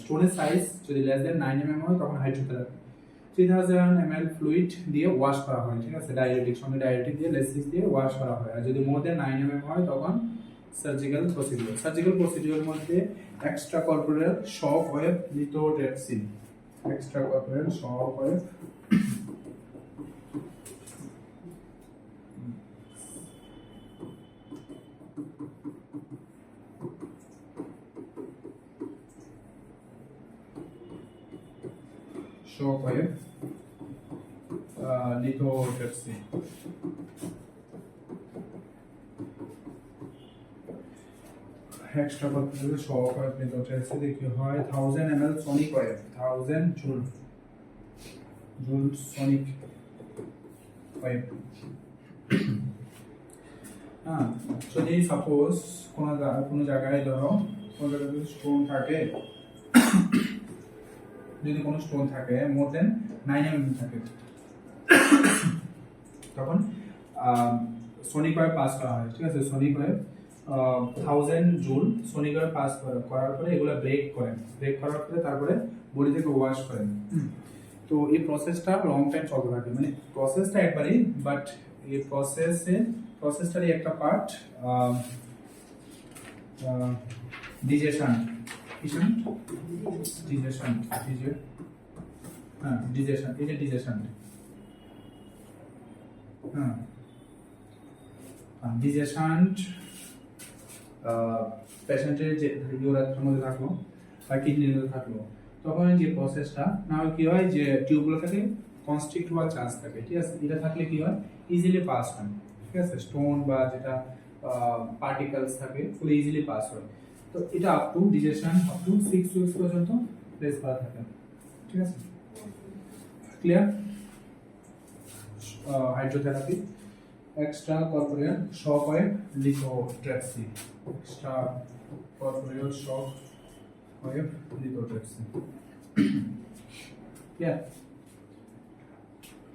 স্টোনের সাইজ যদি লেস দেন 9 mm হয় তখন হাইড্রোথেরাপি। 3000 ml ফ্লুইড দিয়ে ওয়াশ করা হয়, ঠিক আছে? ডাইরেটিক সঙ্গে ডাইরেটিক দিয়ে লেসিস দিয়ে ওয়াশ করা হয়। আর যদি মোর দেন 9 mm হয় তখন সার্জিক্যাল প্রসিডিউর মধ্যে extra corporal shock wave lithotripsy, extra corporeal shock wave lithotripsy দেখি হয় 1000 ml sonic wave, 1000 joule sonic wave। যদি সাপোজ কোন জায়গায় ধরো কোন জায়গায় যদি স্টোন থাকে, মোর দেন 9 mm থাকে, তখন সোনিক ওয়েভ পাস করা হয়, ঠিক আছে? Sonic wave 1000 joule Sonic wave pass করার পরে এগুলো ব্রেক করার পরে তারপরে বডি থেকে ওয়াশ করেন। তো এই প্রসেসটা লং টাইম চলতে থাকে, মানে প্রসেসটা একবারই, বাট এই প্রসেসটারই একটা পার্ট ডিজেশন, পেশেন্টের যে ইউরেথ্রার মধ্যে থাকলো বা কিডনির মধ্যে থাকলো, তখন যে প্রসেসটা না হয় কি হয় যে টিউবগুলোটাকে কনস্ট্রিক্ট হওয়ার চান্স থাকে, ঠিক আছে? এটা থাকলে কি হয় ইজিলি পাস হয়, ঠিক আছে? স্টোন বা যেটা পার্টিকেলস থাকে খুব ইজিলি পাস হয়। তো এটা up to digestion up to 6 weeks পর্যন্ত প্লেস করা থাকে, ঠিক আছে? Clear? Hydrotherapy, extra corporeal shock wave lithotripsy, yeah।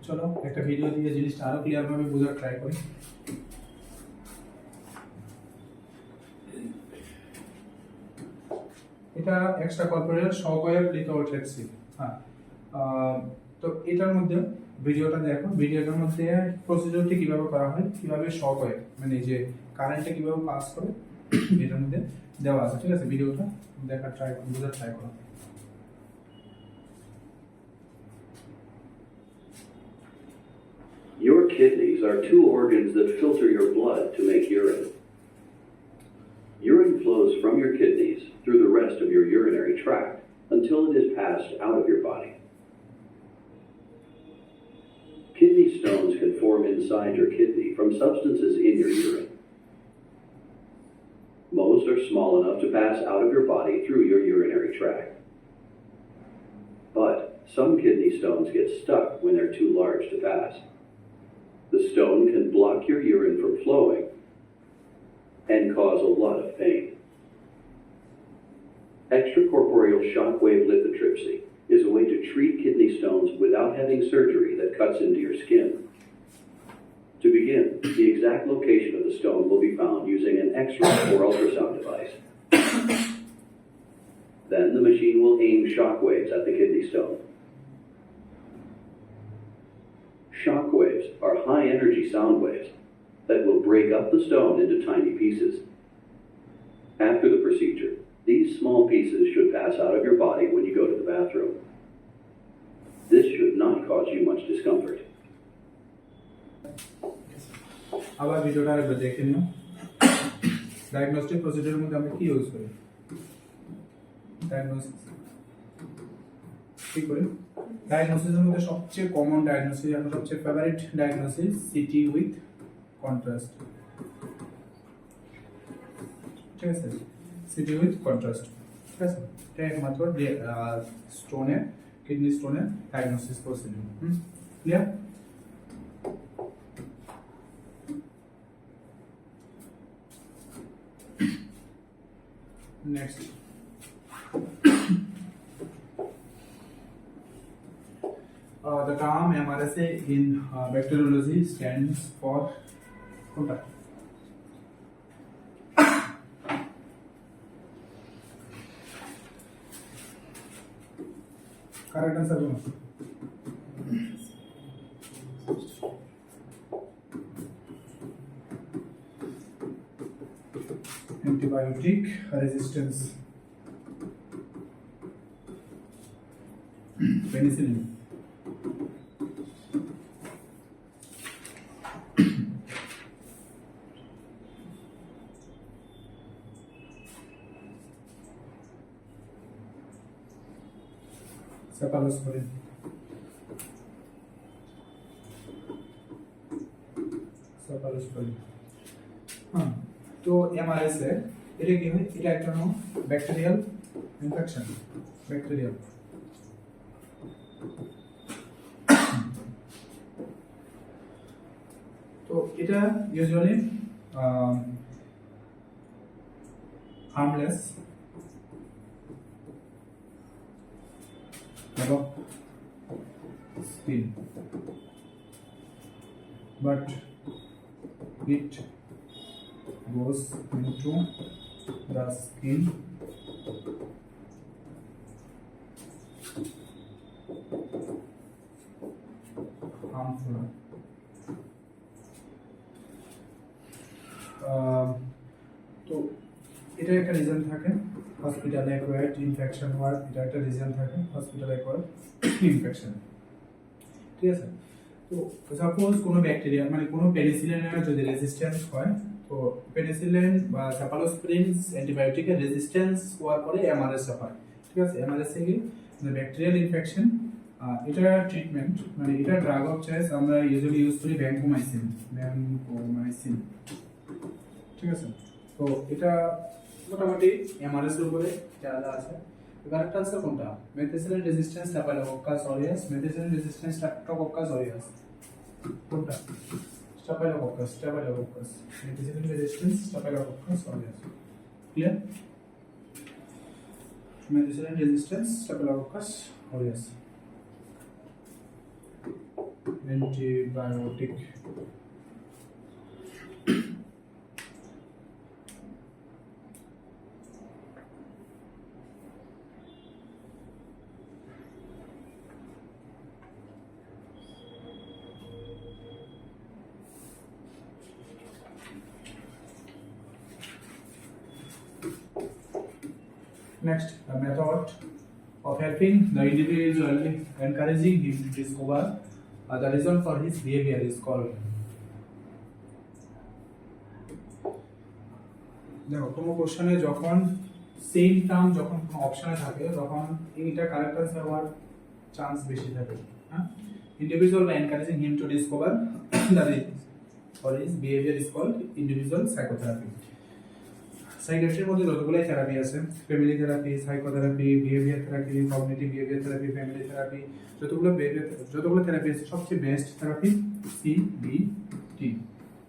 চলো একটা ভিডিও দিয়ে জিনিসটা আরো ক্লিয়ার ভাবে বোঝার ট্রাই করি। এটা এক্সট্রা কর্পোরেল শক ওয়েভ লিথোট্রিপসি। তো এটার মধ্যে ভিডিওটা দেখো, ভিডিওটার মধ্যে প্রসিডিউরটি কিভাবে করা হয়, কিভাবে শক হয়, মানে এই যে কারেন্টটা কিভাবে পাস করে এটার মধ্যে দেওয়া আছে। ঠিক আছে, ভিডিওটা দেখার ট্রাই করো, বোঝার ট্রাই করো। Your kidneys are two organs that filter your blood to make urine. Urine flows from your kidneys through the rest of your urinary tract until it is passed out of your body. Kidney stones can form inside your kidney from substances in your urine. Most are small enough to pass out of your body through your urinary tract. But some kidney stones get stuck when they're too large to pass. The stone can block your urine from flowing and cause a lot of pain. Extracorporeal shockwave lithotripsy is a way to treat kidney stones without having surgery that cuts into your skin. To begin, the exact location of the stone will be found using an X-ray or ultrasound device. Then the machine will aim shockwaves at the kidney stone. Shockwaves are high-energy sound waves that will break up the stone into tiny pieces. After the procedure, these small pieces should pass out of your body when you go to the bathroom. This should not cause you much discomfort. আবার ভিডিওটা আরেকবার দেখে নিও। Diagnostic প্রসিডিউরের মধ্যে আমরা কি use করি? Diagnosis কি করি? ডায়াগনোসিসের মধ্যে সবচেয়ে কমন ডায়াগনোসিস, আমার সবচেয়ে favourite diagnosis city with contrast. ঠিক আছে, সিটি উইথ কন্ট্রাস্ট। ঠিক আছে, এটা একমাত্র স্টোনের, কিডনি স্টোনের diagnosis procedure. Clear? Next. The term MRSA in bacteriology stands for contact. Correct answer. Antibiotic resistance. Penicillin. Cephalosporin. Cephalosporin. তো এমআরএসএ এটা কি হয়? এটা একটা ব্যাকটেরিয়াল ইনফেকশন, ব্যাকটেরিয়াল। তো এটা ইউজুয়ালি হার্মলেস এবং skin, but it goes into the skin harmful. তো এটা একটা রিজন থাকে হসপিটালে অ্যাকোয়ার্ড ইনফেকশন হওয়ার, এটা একটা রিজন থাকে হসপিটালে অ্যাকোয়ার্ড ইনফেকশন। ঠিক আছে, তো সাপোজ কোনো ব্যাকটেরিয়া মানে কোনো পেনিসিলিনের যদি রেজিস্ট্যান্স হয়, তো পেনিসিলিন বা সেফালোস্পোরিন অ্যান্টিবায়োটিকের রেজিস্ট্যান্স হওয়ার পরে এমআরএসএ হয়। ঠিক আছে, এমআরএসএ কি ব্যাকটেরিয়াল ইনফেকশন। এটা ট্রিটমেন্ট মানে এটা ড্রাগ অফ চয়েস আমরা ইউজুয়ালি ইউজ করি ভ্যানকোমাইসিন। ঠিক আছে, তো এটা মোটামুটি এমআরএস এর উপরে যা আছে। কারেক্ট আনসার কোনটা? Methicillin resistance staphylococcus aureus, methicillin resistance streptococcus aureus. কোনটা? Staphylococcus, methicillin resistance staphylococcus aureus. Clear? Methicillin resistance staphylococcus aureus. Antibiotic Next, the method of helping the individual, encouraging him to discover the reason for his behavior is called. দেখো কোনো কোশ্চেনে যখন same term যখন কোনো অপশনে থাকে তখন এইটা কারেক্ট আনসার হওয়ার চান্স বেশি থাকে। হ্যাঁ, ইন্ডিভিজুয়াল বা encouraging him to discover the reason for his behaviour is called individual psychotherapy. সাইকিয়াট্রির মধ্যে যতগুলোই থেরাপি আছে, family therapy, psychotherapy, behaviour therapy, cognitive behaviour therapy, family therapy, যতগুলো থেরাপি আছে সবচেয়ে বেস্ট থেরাপি CBT,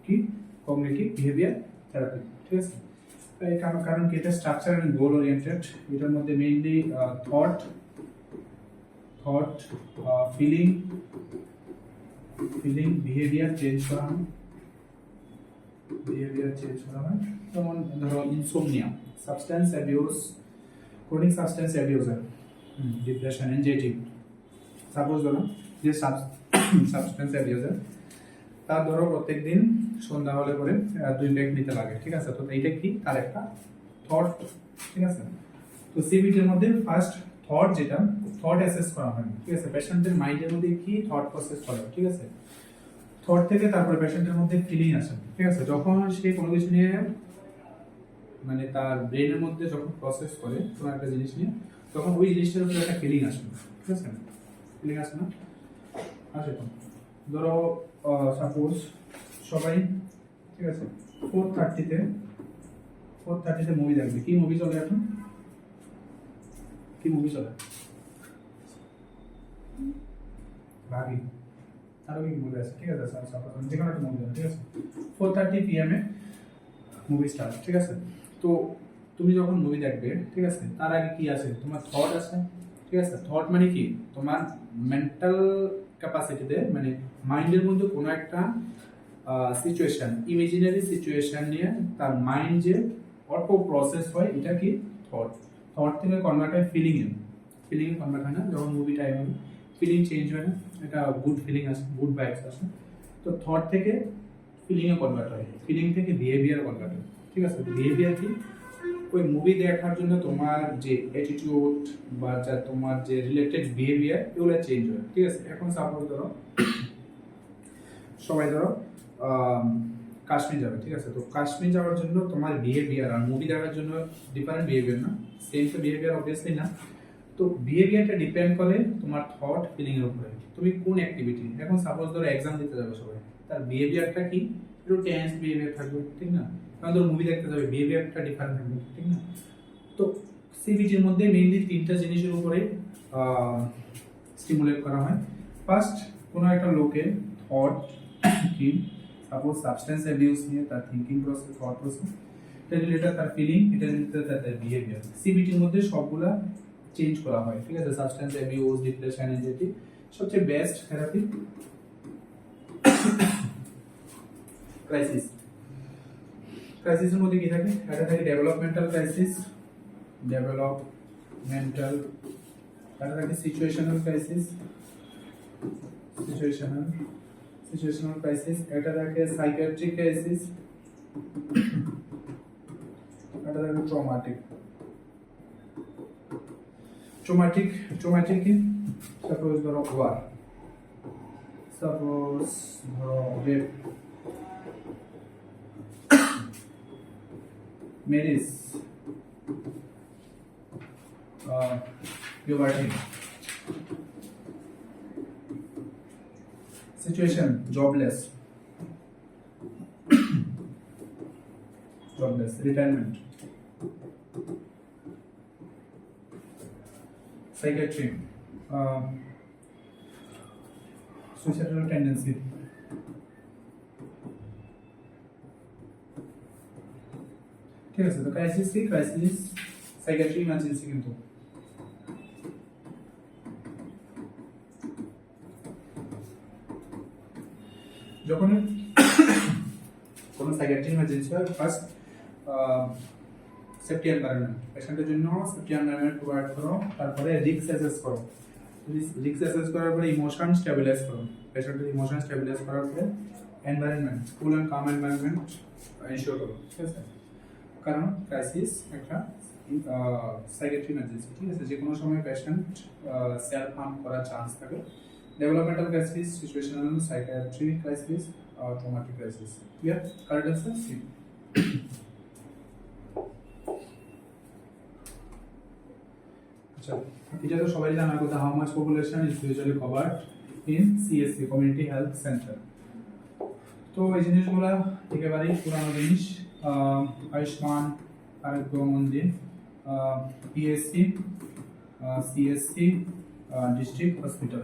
কি কগনিটিভ বিহেভিয়ার থেরাপি। ঠিক আছে, এই কারণ কি এটা স্ট্রাকচার এন্ড গোল ওরিয়েন্টেড। এটার মধ্যে mainly thought, feeling, behaviour change করা হয়, যেমন ধরো insomnia, substance abuse, chronic substance abuser, depression, anxiety. Suppose ধরো যে সাবস্টেন্স অ্যাবিউজার, তার ধরো প্রত্যেকদিন সন্ধ্যা হলে পরে 2 ব্রেক নিতে লাগে। ঠিক আছে, তো এইটা কি তার একটা থট। ঠিক আছে, তো সিবিটির মধ্যে ফার্স্ট থট, যেটা থট অ্যাসেস করা হয়। ঠিক আছে, পেশেন্টের মাইন্ডের মধ্যে কি থট প্রসেস করে। ঠিক আছে, থট থেকে তারপরে পেশেন্টের মধ্যে ফিলিং আসে। ঠিক আছে, যখন সে কোনো কিছু নিয়ে মানে তার ব্রেনের মধ্যে যখন প্রসেস করে কোনো একটা জিনিস নিয়ে, তখন ওই জিনিসটার উপরে একটা ফিলিং আসে। ঠিক আছে, ফিলিং আসে না, আসে তো। ধরো সাপোজ সবাই, ঠিক আছে, 4:30 মুভি দেখবে। কি মুভি চলে এখন? কি মুভি চলে? ভাবি আরো কি মুভি আছে? ঠিক আছে, যে কোনো একটা মুভি, ঠিক আছে, 4:30 PM এ মুভি স্টার্ট। ঠিক আছে, তো তুমি যখন মুভি দেখবে, ঠিক আছে, তার আগে কি আছে? তোমার থট আছে। ঠিক আছে, থট মানে কি? তোমার মেন্টাল ক্যাপাসিটিতে, মানে মাইন্ডের মধ্যে কোনো একটা সিচুয়েশন, ইমাজিনারি সিচুয়েশন নিয়ে তার মাইন্ড যে অল্প প্রসেস হয়, এটা কি থট। থট থেকে কনভার্ট হয় ফিলিংয়ে কনভার্ট হয় না যখন মুভি টাইম হবে, ফিলিং চেঞ্জ হয় না, এটা গুড ফিলিং আসে, গুড ভাইবস আসে। তো থট থেকে ফিলিংয়ে কনভার্ট হয়, ফিলিং থেকে বিহেভিয়ার কনভার্ট হয়। ঠিক আছে, বিহেভিয়ার কি? ওই মুভি দেখার জন্য তোমার যে অ্যাটিটিউড বা যা তোমার যে রিলেটেড বিহেভিয়ার, এগুলো চেঞ্জ হয়। ঠিক আছে, এখন সাপোজ ধরো সবাই ধরো কাশ্মীর যাবে। ঠিক আছে, তো কাশ্মীর যাওয়ার জন্য তোমার বিহেভিয়ার আর মুভি দেখার জন্য ডিফারেন্ট বিহেভিয়ার না, সেম তো বিহেভিয়ার অবভিয়াসলি না। তো বিহেভিয়ারটা ডিপেন্ড করে তোমার থট, ফিলিং এর উপরে। তুমি কোন অ্যাক্টিভিটি, এখন সাপোজ ধরো এক্সাম দিতে যাবে সবাই, তার বিহেভিয়ারটা কি? একটু টেন্স বিহেভিয়ার থাকবে, ঠিক না? কারণ ধরো মুভি দেখতে যাবে, বিহেভিয়ারটা ডিফারেন্ট থাকবে, ঠিক না? তো সিবিটির মধ্যে মেইনলি 3টা জিনিসের উপরে স্টিমুলেট করা হয়। ফার্স্ট, কোনো একটা লোকের থট কি, সাপোজ সাবস্টেন্স অ্যাবিউজ নিয়ে তার থিঙ্কিং প্রসেস, থট প্রসেস, এটা রিলেটেড তার ফিলিং, এটা রিলেটেড তার বিহেভিয়ার। সিবিটির মধ্যে সবগুলা চেঞ্জ করা হয়। ঠিক আছে, সাবস্টেন্স অ্যাবিউজ, ডিপ্রেশন, এনজাইটি, সবচেয়ে বেস্ট থেরাপি ক্রাইসিস। ক্রাইসিসের মধ্যে কি থাকে? এটা থাকে ডেভেলপমেন্টাল ক্রাইসিস, এটা থাকে সিচুয়েশনাল ক্রাইসিস, এটা থাকে সাইকিয়াট্রিক ক্রাইসিস, এটা থাকে ট্রমাটিক কি? সাপোজ ধরো ওয়ার, সাপোজ ধরো rape, marriage, puberty, situation, jobless, retirement, psychiatry, suicidal tendency, ঠিক আছে। তো ক্রাইসিস কি? Crisis psychiatry emergency. কিন্তু যখন কোনো সাইকিয়াট্রি ইমার্জেন্সি হয়, ফার্স্ট সেফটি এনভায়রনমেন্ট, পেশেন্টের জন্য সেফটি এনভায়রনমেন্ট প্রোভাইড করো, তারপরে রিস্ক অ্যাসেস করো, রিস্ক অ্যাসেস করার পরে ইমোশন স্টেবিলাইজ করো, পেশেন্টের ইমোশন স্টেবিলাইজ করার পরে environment, cool and calm environment ensure করো। ঠিক আছে, কারণ ক্রাইসিস একটা সাইকিয়াট্রিক ইমার্জেন্সি, ঠিক আছে, যে কোনো সময় পেশেন্ট সেলফ হার্ম করার চান্স থাকে। Developmental crisis, situational, psychiatric crisis, traumatic crisis. Clear? Correct answer C. আচ্ছা, এটা তো সবাই জানার কথা, how much population is usually covered in CSC, community health centre. তো এই জিনিসগুলো একেবারেই পুরানো জিনিস। Ayushman Arogya Mandir, PSC, CSC, district hospital.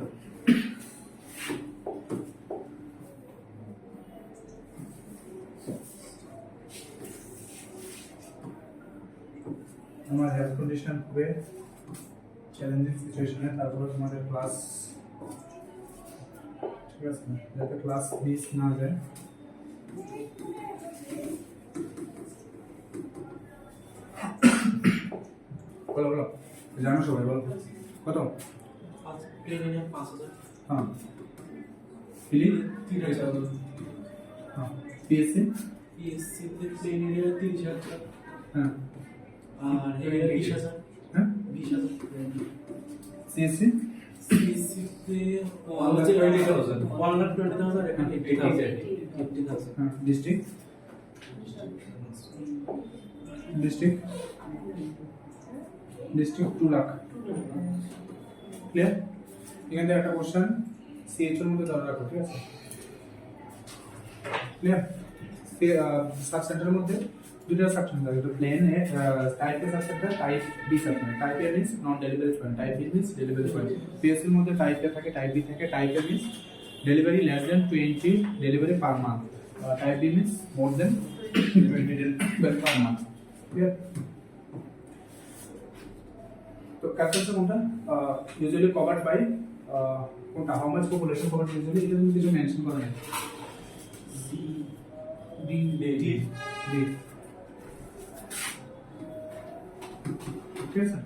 আমার হেলথ কন্ডিশন খুবই চ্যালেঞ্জিং সিচুয়েশনে, তারপরে তোমাদের ক্লাস, ঠিক আছে, যাতে ক্লাস মিস না যায়। বলো বলো, জানো সবাই, বলো কত? হ্যাঁ, ফিলি, হ্যাঁ, পিএসসি, হ্যাঁ, আর এর 20,000 হ্যাঁ, 20,000 সিএসসি, সিএসসিতে 120,000 এখন 80,000 হ্যাঁ, district, district, district 2 lakh. Clear? এখান থেকে একটা কোশ্চেন সিএইচ এর মধ্যে ধরে রাখো, ঠিক আছে? ক্লিয়ার? সাব সেন্টারের মধ্যে দুটো সাবসেন্টার থাকে, তো plain a type A subcentre, type B subcentre. Type A means non delivery point, type B means delivery point. PSC এর মধ্যে টাইপ এ থাকে, টাইপ বি থাকে। Type A means delivery less than 20 delivery per month, type B means more than 20 delivery per month. Clear? তো captaincy কোনটা usually covered by কোনটা, how much population covered usually, এটা তুমি কিছু mention করো না। ডি ডি ডি, ঠিক আছে?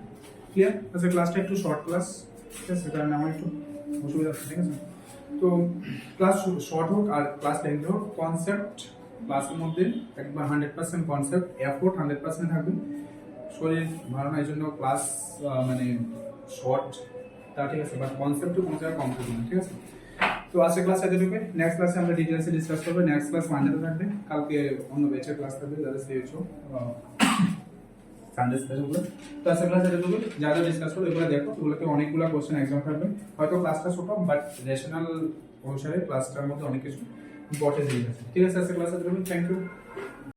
ক্লিয়ার? আচ্ছা, ক্লাসটা একটু শর্ট ক্লাস, ঠিক আছে, কারণ আমার একটু অসুবিধা হচ্ছে, ঠিক আছে? তো ক্লাস শর্ট হোক আর ক্লাস লেন্থ হোক, কনসেপ্ট ক্লাসের মধ্যে একবার 100% কনসেপ্ট, এফোর্ট 100% থাকবে। শরীর ভালো না, এই জন্য ক্লাস মানে শর্ট, তা ঠিক আছে, বাট কনসেপ্ট কোনো জায়গায় কমপ্লিট না, ঠিক আছে? তো আজকে ক্লাস এতটুকু। নেক্সট ক্লাসে আমরা ডিটেলসে ডিসকাস করবো। নেক্সট ক্লাস মানডেতে থাকবে, কালকে অন্য ব্যাচের ক্লাস থাকবে, যাদের সিএইচও সানডে স্পেশালগুলো। তো আজকে ক্লাস এতটুকু, যা যা ডিসকাস করবো এগুলো দেখো, এগুলোতে অনেকগুলো কোশ্চেন এক্সাম থাকবে। হয়তো ক্লাসটা ছোট, বাট রেশনাল অনুসারে ক্লাসটার মধ্যে অনেক কিছু ইম্পর্টেন্ট জিনিস আছে, ঠিক আছে? আজকে ক্লাস এতটুকু, থ্যাংক ইউ।